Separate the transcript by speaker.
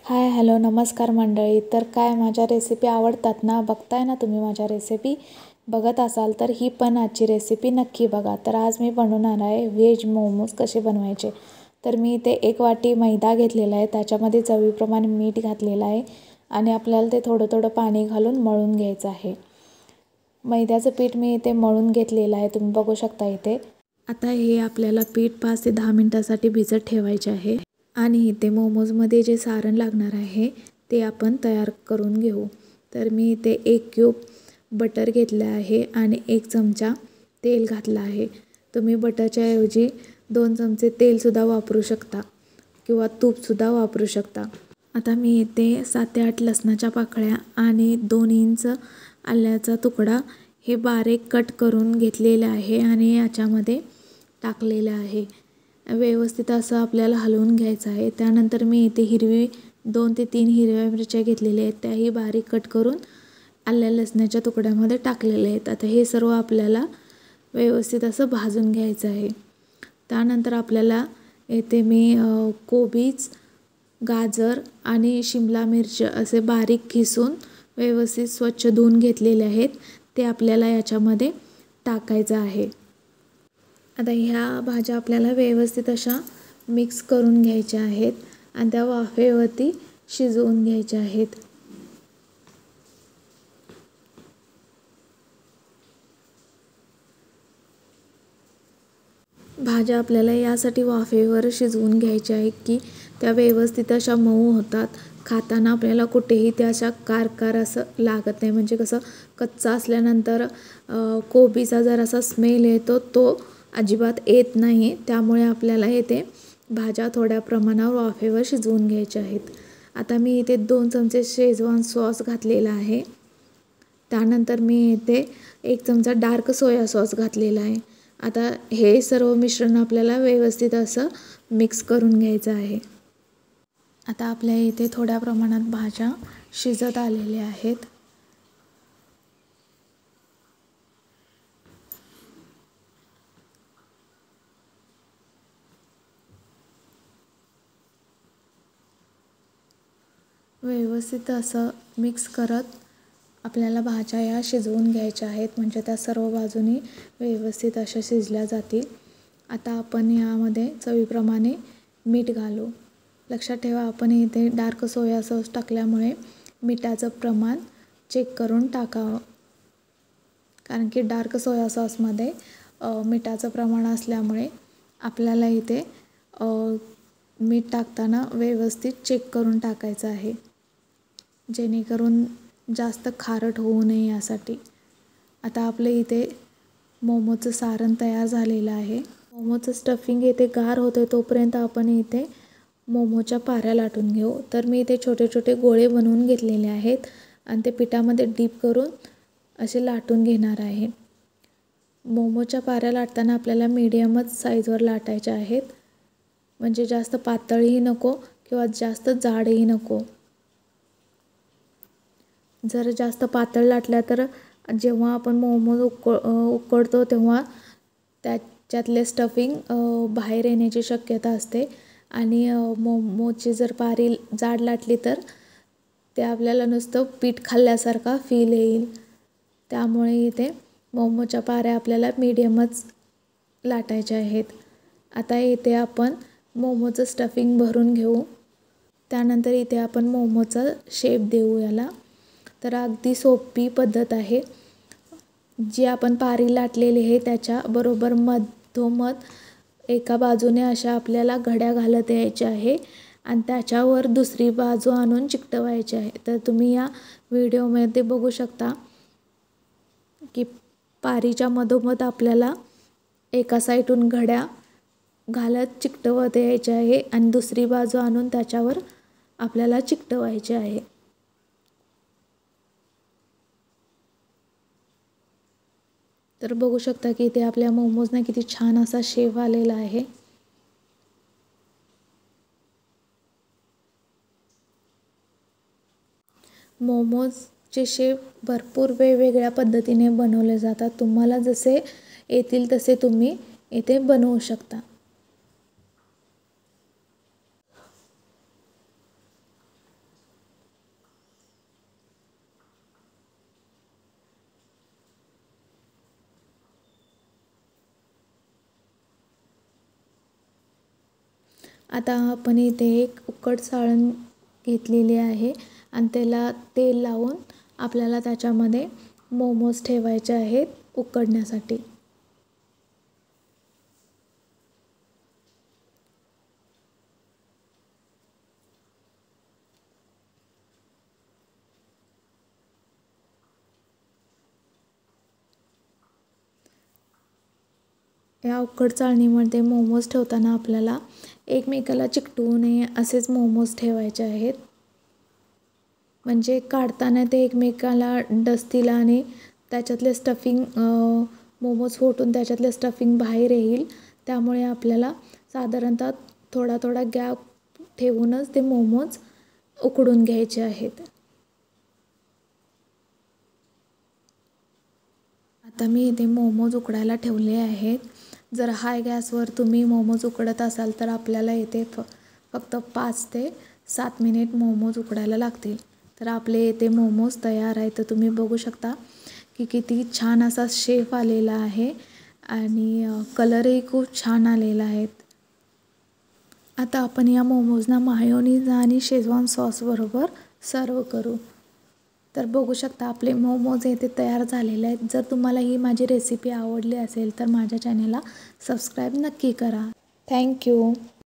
Speaker 1: Hi hello नमस्कार मंडळी. तर काय माझ्या रेसिपी आवडतात ना, बघताय ना तुम्ही माझ्या रेसिपी बघत असाल तर ही पण आजची रेसिपी नक्की बघा. तर आज मी बनवणार आहे व्हेज मोमोज कसे बनवायचे. तर मी इथे 1 वाटी मैदा घेतलेला आहे, त्याच्यामध्ये चवीप्रमाणे मीठ घातलेलं आहे आणि आपल्याला ते थोडं थोडं पाणी घालून मळून घ्यायचं आहे. मैद्याचं पीठ मी इथे मळून घेतलेलं आहे, तुम्ही बघू शकता इथे. आता हे आपल्याला पीठ 5 ते 10 मिनिटासाठी भिजत ठेवायचे आहे आणि इथे मोमोजमध्ये जे सारण लागणार आहे ते आपण तयार करून घेऊ. तर मी इथे 1 क्यूब बटर घेतलं आहे आणि 1 चमचा तेल घातलं आहे. तुम्ही बटरच्या ऐवजी 2 चमचे तेलसुद्धा वापरू शकता किंवा तूपसुद्धा वापरू शकता. आता मी इथे 7 ते 8 लसणाच्या पाकळ्या आणि 2 इंच आल्याचा तुकडा हे बारीक कट करून घेतलेलं आहे आणि याच्यामध्ये टाकलेलं आहे. व्यवस्थित असं आपल्याला हलवून घ्यायचं आहे. त्यानंतर मी इथे 2 ते 3 हिरव्या मिरच्या घेतलेल्या आहेत, त्याही बारीक कट करून आल्या लसणाच्या तुकड्यामध्ये टाकलेले आहेत. आता हे सर्व आपल्याला व्यवस्थित असं भाजून घ्यायचं आहे. त्यानंतर आपल्याला इथे मी कोबीज, गाजर आणि शिमला मिरची असे बारीक किसून व्यवस्थित स्वच्छ धुवून घेतलेले आहेत, ते आपल्याला याच्यामध्ये टाकायचं आहे. आता ह्या भाज्या आपल्याला व्यवस्थित अशा मिक्स करून घ्यायच्या आहेत आणि त्या वाफेवरती शिजवून घ्यायच्या आहेत. भाज्या आपल्याला यासाठी वाफेवर शिजवून घ्यायच्या आहेत की त्या व्यवस्थित अशा मऊ होतात. खाताना आपल्याला कुठेही त्या अशा कारकार असं लागत नाही. म्हणजे कसं कच्चा असल्यानंतर कोबीचा जरासा स्मेल येतो, तो अजिबात येत नाही. त्यामुळे आपल्याला इथे भाज्या थोड्या प्रमाणावर वाफेवर शिजवून घ्यायच्या आहेत. आता मी इथे 2 चमचे शेजवान सॉस घातलेला आहे. त्यानंतर मी इथे 1 चमचा डार्क सोया सॉस घातलेला आहे. आता हे सर्व मिश्रण आपल्याला व्यवस्थित असं मिक्स करून घ्यायचं आहे. आता आपल्या इथे थोड्या प्रमाणात भाज्या शिजत आलेल्या आहेत. व्यवस्थित असं मिक्स करत आपल्याला भाज्या या शिजवून घ्यायच्या आहेत, म्हणजे त्या सर्व बाजूनी व्यवस्थित अशा शिजल्या जातील. आता आपण यामध्ये चवीप्रमाणे मीठ घालू. लक्षात ठेवा, आपण इथे डार्क सोया सॉस टाकल्यामुळे मिठाचं प्रमाण चेक करून टाकावं, कारण की डार्क सोया सॉसमध्ये मिठाचं प्रमाण असल्यामुळे आपल्याला इथे मीठ टाकताना व्यवस्थित चेक करून टाकायचं आहे, जेणेकरून जास्त खारट होऊ नये यासाठी. आता आपले इथे मोमोचं सारण तयार झालेलं आहे. मोमोचं स्टफिंग इथे गार होतं तोपर्यंत आपण इथे मोमोच्या पाऱ्या लाटून घेऊ. तर मी इथे छोटे छोटे गोळे बनवून घेतलेले आहेत आणि ते पिठामध्ये डीप करून असे लाटून घेणार आहे. मोमोच्या पाऱ्या लाटताना आपल्याला मीडियमच साईजवर लाटायच्या आहेत, म्हणजे जास्त पातळही नको किंवा जास्त जाडही नको. जर जास्त पातळ लाटल्या तर जेव्हा आपण मोमोज उकडतो तेव्हा त्याच्यातले स्टफिंग बाहेर येण्याची शक्यता असते आणि मोमोची जर पारी जाड लाटली तर ते आपल्याला नुसतं पीठ खाल्ल्यासारखा फील येईल. त्यामुळे इथे मोमोच्या पाऱ्या आपल्याला मीडियमच लाटायच्या आहेत. आता इथे आपण मोमोचं स्टफिंग भरून घेऊ. त्यानंतर इथे आपण मोमोचा शेप देऊ याला. तर अगदी सोपी पद्धत आहे. जी आपण पारी लाटलेली आहे त्याच्या बरोबर मधोमध एका बाजूने अशा आपल्याला घड्या घालत यायच्या आहे आणि त्याच्यावर दुसरी बाजू आणून चिकटवायची आहे. तर तुम्ही या व्हिडिओमध्ये बघू शकता की पारीच्या मधोमध आपल्याला एका साईडून घड्या घालत चिकटवत यायचे आहे आणि दुसरी बाजू आणून त्याच्यावर आपल्याला चिकटवायचे आहे. तर बघू शकता की इथे आपल्या मोमोजना किती छान असा शेप आलेला आहे. मोमोजचे शेप भरपूर वेगवेगळ्या पद्धतीने बनवले जातात. तुम्हाला जसे येतील तसे तुम्ही इथे बनवू शकता. आता आपण इथे एक उकड चाळण घेतलेली आहे आणि त्याला तेल लावून आपल्याला त्याच्यामध्ये मोमोज ठेवायचे आहेत उकडण्यासाठी. या उकड चाळणीमध्ये मोमोज ठेवताना आपल्याला एकमेकाला चिकटवू नये असेच मोमोज ठेवायचे आहेत. म्हणजे काढताना ते एकमेकाला डसतील आणि त्याच्यातले स्टफिंग मोमोज फोटून त्याच्यातले स्टफिंग बाहेर येईल. त्यामुळे आपल्याला साधारणतः थोडा थोडा गॅप ठेवूनच ते मोमोज उकडून घ्यायचे आहेत. आता मी इथे मोमोज उकडायला ठेवले आहेत. जर हाय गॅसवर तुम्ही मोमोज उकडत असाल तर आपल्याला इथे फक्त 5 ते 7 मिनिट मोमोज उकडायला लागतील. तर आपले इथे मोमोज तयार आहेत. तर तुम्ही बघू शकता की किती छान असा शेप आलेला आहे आणि कलरही खूप छान आलेला आहे. आता आपण या मोमोजना मायोनीज आणि शेजवान सॉसबरोबर सर्व करू. तर बघू शकता आपले मोमोज इथे तयार झालेले आहेत. जर तुम्हाला ही माझी रेसिपी आवडली असेल तर माझ्या चॅनलला सबस्क्राईब नक्की करा. थँक्यू.